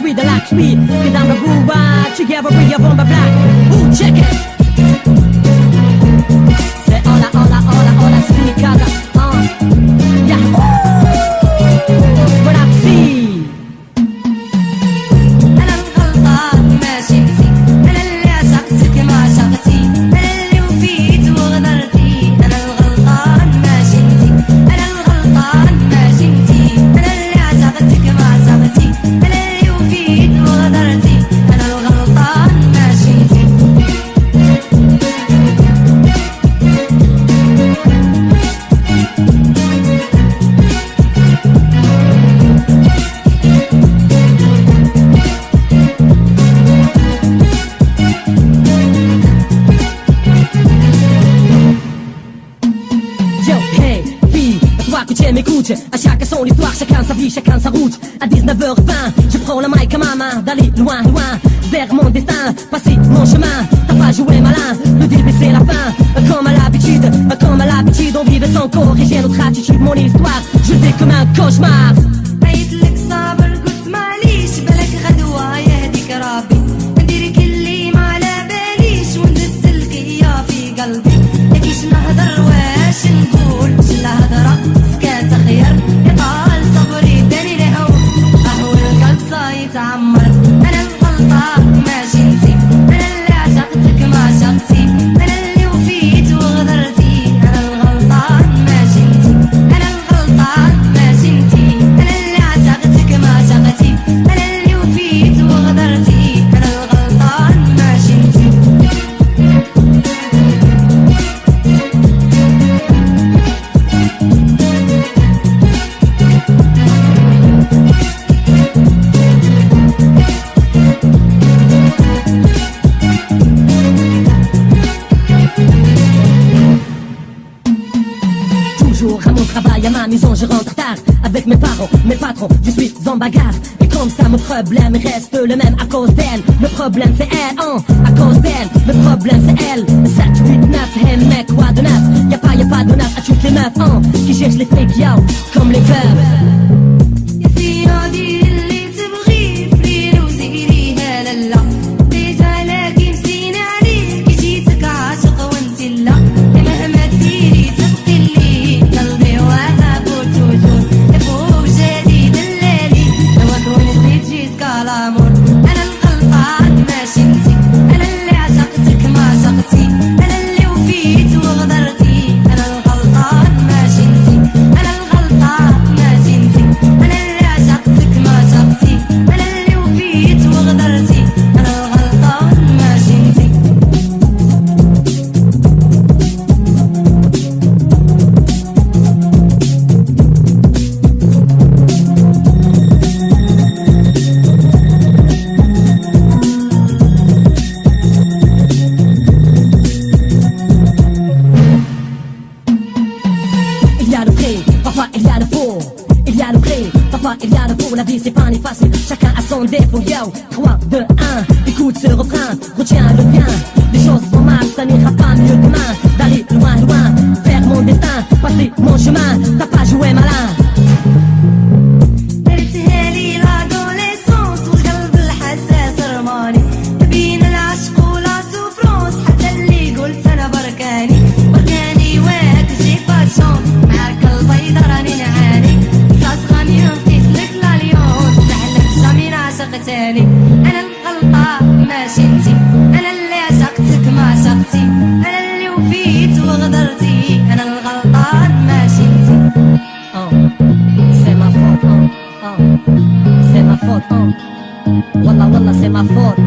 sweet like sweet. Cause I'm the groove ride, together we are from the black. Ooh, check it. Say hola, hola, hola, hola, sweet casa. Yeah, ooh. What I see. À chacun son histoire, chacun sa vie, chacun sa route. À 19h20, je prends la mic à ma main, d'aller loin, loin, vers mon destin, passer mon chemin. T'as pas joué malin, le début c'est la fin. Comme à l'habitude, on vit de sans corriger notre attitude, mon histoire. Je vis comme un cauchemar. عيطلك صابر قلت معليش بالك غدوة يهديك ربي ندير كلي ما على باليش وندس القيا في قلبي ياكيش نهضر واش نقول شلا هضرة سكات خير يطال صبري داني لهو قهوة القلب صايتعمر أنا الغلطة ماشي انتي أنا اللي عشقتك ما عشقتي أنا اللي وفيت وغدرتي أنا الغلطة ماشي انتي أنا الغلطة ماشي انتي أنا اللي عشقتك ما عشقتي أنا اللي وفيت وغدرتي أنا الغلطة ماشي انتي Toujours à mon travail, à ma maison, je rentre tard. Avec mes parents, mes patrons, je suis en bagarre. Et comme ça, mon problème reste le même à cause d'elle. Le problème c'est elle, à cause d'elle. Le problème c'est elle. 7, 8, 9, hey mec, quoi de neuf? Y'a pas de neuf à toutes les meufs, qui cherchent les fake yo, comme les veuves. يا سيادي اللي تبغي فرير وزيريها لالا ديجا لكن نسينا عليك جيتك عاشق وانتي لا مهما ديري تبقي لي قلبي وهاب وتوجور فوق جديد الليلي لو كون نسيت جيت كالامور انا الغلطان ماشي انتي انا اللي عشقتك ما عشقتي انا اللي وفيت وغدرتي انا الغلطان ماشي انتي انا الغلطان ماشي انتي انا اللي عشقتك ما عشقتي انا اللي وفيت وغدرتي انا الغلطان ماشي انتي Il y a le vrai, parfois il y a le faux. Il y a le vrai, parfois il y a le faux. La vie c'est pas ni facile, chacun a son défaut. Yo, 3, 2, 1, écoute ce refrain, retiens le bien. Les choses vont mal, ça n'ira pas mieux demain. D'aller loin, loin, vers mon destin, passer mon chemin. T'as pas joué malin. درتها لي لادوليسونس والقلب الحساس رماني بين العشق ولا سوفرونس حتى اللي قلت انا بركاني واك جي باشون معاك البيضة راني نعاني صاص غني نقيس لك لاليون نحلف جامي نعشق تاني انا الغلطة ماشي انتي انا اللي عشقتك ما عشقتي انا اللي وفيت وغدرتي انا الغلطان ماشي انتي C'est ma faute, c'est ma faute, Wallah, wallah, c'est ma faute.